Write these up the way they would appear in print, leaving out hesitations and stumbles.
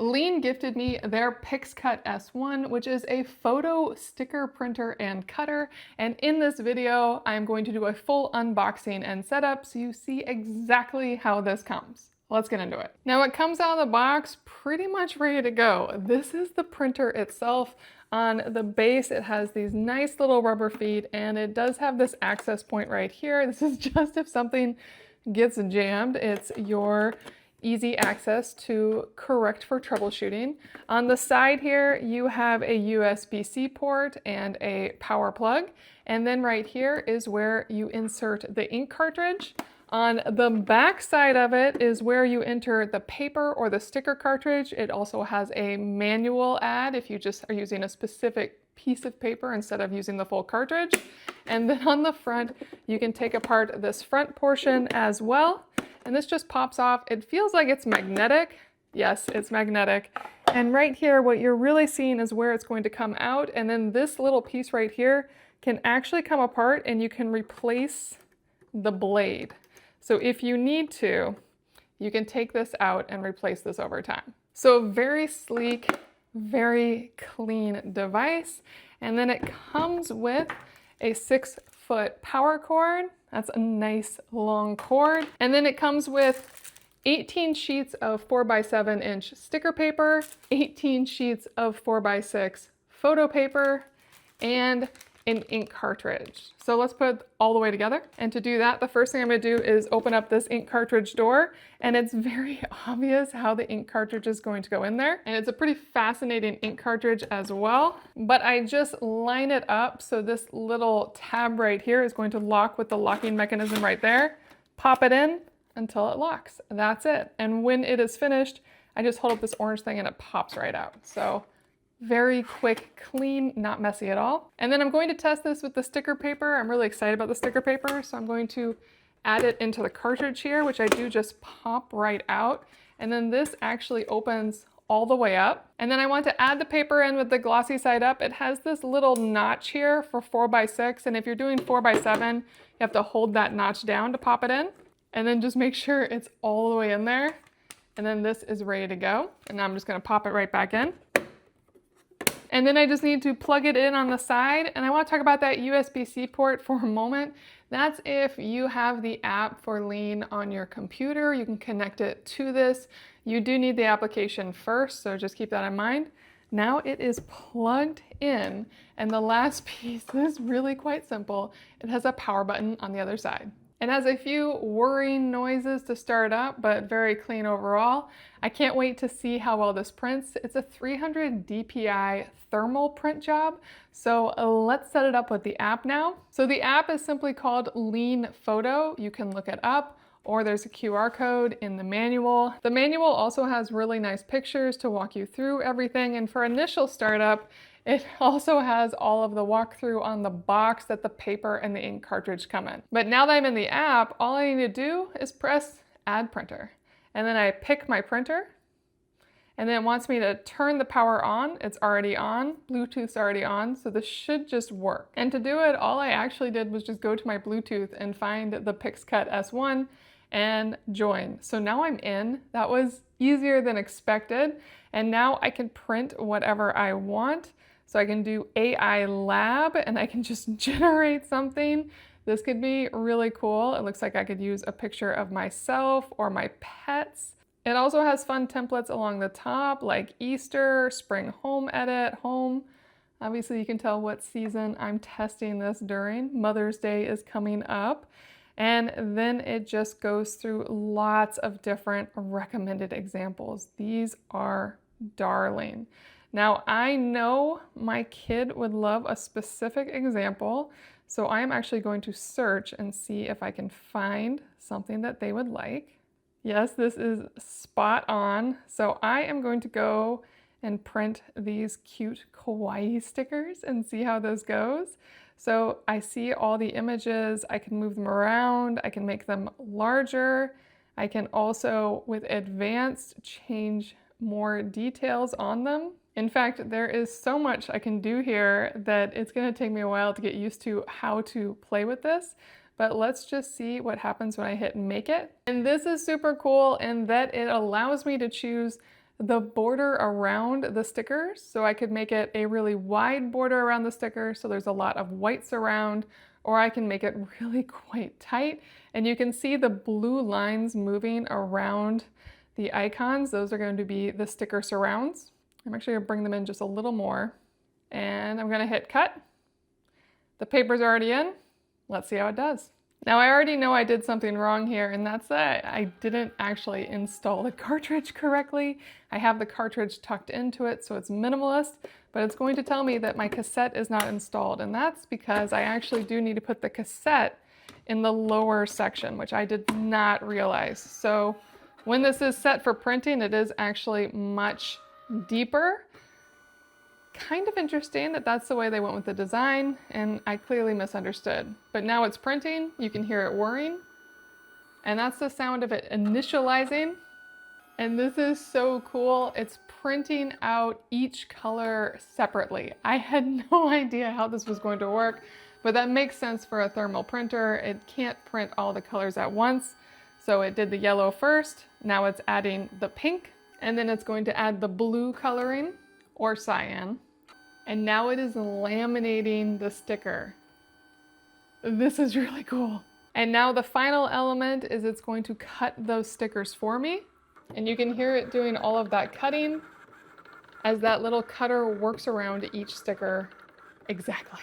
Liene gifted me their PixCut S1, which is a photo sticker printer and cutter. And in this video, I'm going to do a full unboxing and setup so you see exactly how this comes. Let's get into it. Now it comes out of the box pretty much ready to go. This is the printer itself. On the base, it has these nice little rubber feet, and it does have this access point right here. This is just if something gets jammed, it's your easy access to correct for troubleshooting. On the side here, you have a USB-C port and a power plug. And then right here is where you insert the ink cartridge. On the back side of it is where you enter the paper or the sticker cartridge. It also has a manual add if you just are using a specific piece of paper instead of using the full cartridge. And then on the front, you can take apart this front portion as well. And this just pops off. It feels like it's magnetic. Yes, it's magnetic. And right here, what you're really seeing is where it's going to come out. And then this little piece right here can actually come apart and you can replace the blade. So if you need to, you can take this out and replace this over time. So very sleek, very clean device. And then it comes with a 6-foot power cord. That's a nice long cord. And then it comes with 18 sheets of 4x7 inch sticker paper, 18 sheets of 4x6 photo paper, and an ink cartridge. So let's put it all the way together. And to do that, the first thing I'm gonna do is open up this ink cartridge door, and it's very obvious how the ink cartridge is going to go in there. And it's a pretty fascinating ink cartridge as well, but I just line it up so this little tab right here is going to lock with the locking mechanism right there. Pop it in until it locks. That's it. And when it is finished, I just hold up this orange thing and it pops right out. So very quick, clean, not messy at all. And then I'm going to test this with the sticker paper. I'm really excited about the sticker paper, so I'm going to add it into the cartridge here, which I do just pop right out. And then this actually opens all the way up. And then I want to add the paper in with the glossy side up. It has this little notch here for 4x6, and if you're doing 4x7, you have to hold that notch down to pop it in. And then just make sure it's all the way in there. And then this is ready to go. And now I'm just gonna pop it right back in. And then I just need to plug it in on the side. And I want to talk about that USB-C port for a moment. That's if you have the app for Liene on your computer. You can connect it to this. You do need the application first, so just keep that in mind. Now it is plugged in. And the last piece is really quite simple. It has a power button on the other side. It has a few whirring noises to start up, but very clean overall. I can't wait to see how well this prints. It's a 300 DPI thermal print job. So let's set it up with the app now. So the app is simply called Liene Photo. You can look it up, or there's a QR code in the manual. The manual also has really nice pictures to walk you through everything. And for initial startup, it also has all of the walkthrough on the box that the paper and the ink cartridge come in. But now that I'm in the app, all I need to do is press Add Printer. And then I pick my printer, and then it wants me to turn the power on. It's already on, Bluetooth's already on, so this should just work. And to do it, all I actually did was just go to my Bluetooth and find the PixCut S1 and join. So now I'm in. That was easier than expected. And now I can print whatever I want. So I can do AI lab and I can just generate something. This could be really cool. It looks like I could use a picture of myself or my pets. It also has fun templates along the top like Easter, spring home edit, home. Obviously you can tell what season I'm testing this during. Mother's Day is coming up. And then it just goes through lots of different recommended examples. These are darling. Now, I know my kid would love a specific example, so I'm actually going to search and see if I can find something that they would like. Yes, this is spot on. So I am going to go and print these cute kawaii stickers and see how this goes. So I see all the images, I can move them around, I can make them larger. I can also, with advanced, change more details on them. In fact, there is so much I can do here that it's going to take me a while to get used to how to play with this. But let's just see what happens when I hit make it. And this is super cool in that it allows me to choose the border around the stickers. So I could make it a really wide border around the sticker so there's a lot of white surround, or I can make it really quite tight. And you can see the blue lines moving around the icons. Those are going to be the sticker surrounds. I'm actually going to bring them in just a little more. And I'm going to hit cut. The paper's already in. Let's see how it does. Now I already know I did something wrong here, and that's that I didn't actually install the cartridge correctly. I have the cartridge tucked into it, so it's minimalist, but it's going to tell me that my cassette is not installed, and that's because I actually do need to put the cassette in the lower section, which I did not realize. So when this is set for printing, it is actually much deeper. Kind of interesting that that's the way they went with the design, and I clearly misunderstood. But now it's printing, you can hear it whirring, and that's the sound of it initializing. And this is so cool. It's printing out each color separately. I had no idea how this was going to work, but that makes sense for a thermal printer. It can't print all the colors at once. So it did the yellow first, now it's adding the pink, and then it's going to add the blue coloring, or cyan. And now it is laminating the sticker. This is really cool. And now the final element is it's going to cut those stickers for me. And you can hear it doing all of that cutting as that little cutter works around each sticker exactly.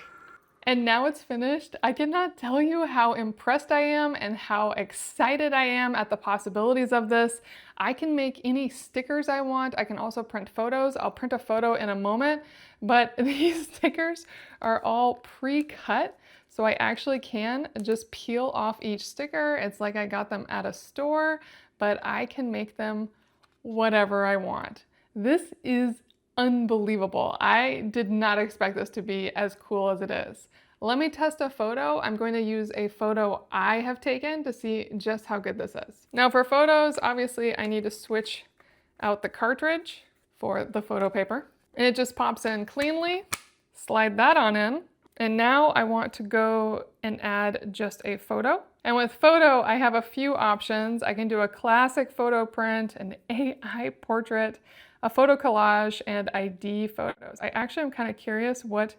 And now it's finished. I cannot tell you how impressed I am and how excited I am at the possibilities of this. I can make any stickers I want. I can also print photos. I'll print a photo in a moment, but these stickers are all pre-cut. So I actually can just peel off each sticker. It's like I got them at a store, but I can make them whatever I want. This is unbelievable. I did not expect this to be as cool as it is. Let me test a photo. I'm going to use a photo I have taken to see just how good this is. Now for photos, obviously I need to switch out the cartridge for the photo paper. And it just pops in cleanly. Slide that on in. And now I want to go and add just a photo. And with photo, I have a few options. I can do a classic photo print, an AI portrait, a photo collage, and ID photos. I actually am kind of curious what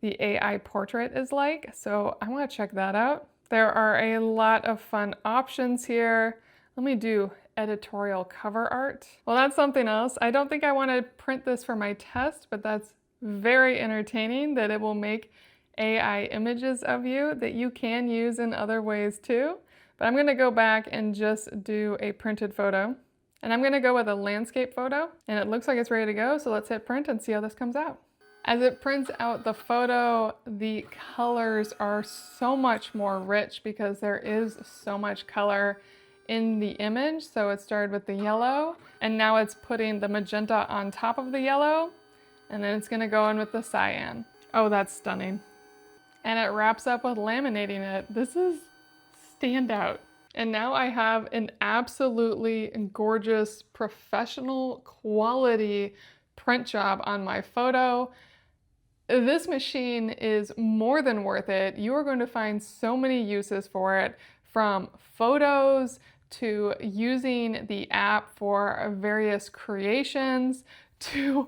the AI portrait is like, so I want to check that out. There are a lot of fun options here. Let me do editorial cover art. Well, that's something else. I don't think I want to print this for my test, but that's very entertaining that it will make AI images of you that you can use in other ways too. But I'm going to go back and just do a printed photo. And I'm going to go with a landscape photo, and it looks like it's ready to go, so let's hit print and see how this comes out. As it prints out the photo, the colors are so much more rich because there is so much color in the image. So it started with the yellow, and now it's putting the magenta on top of the yellow, and then it's going to go in with the cyan. Oh, that's stunning. And it wraps up with laminating it. This is standout. And now I have an absolutely gorgeous professional quality print job on my photo. This machine is more than worth it. You are going to find so many uses for it, from photos to using the app for various creations to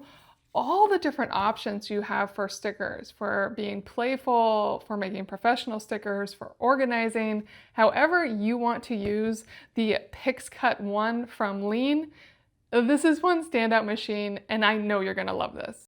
all the different options you have for stickers, for being playful, for making professional stickers, for organizing, however you want to use the PixCut one from Liene. This is one standout machine, and I know you're gonna love this.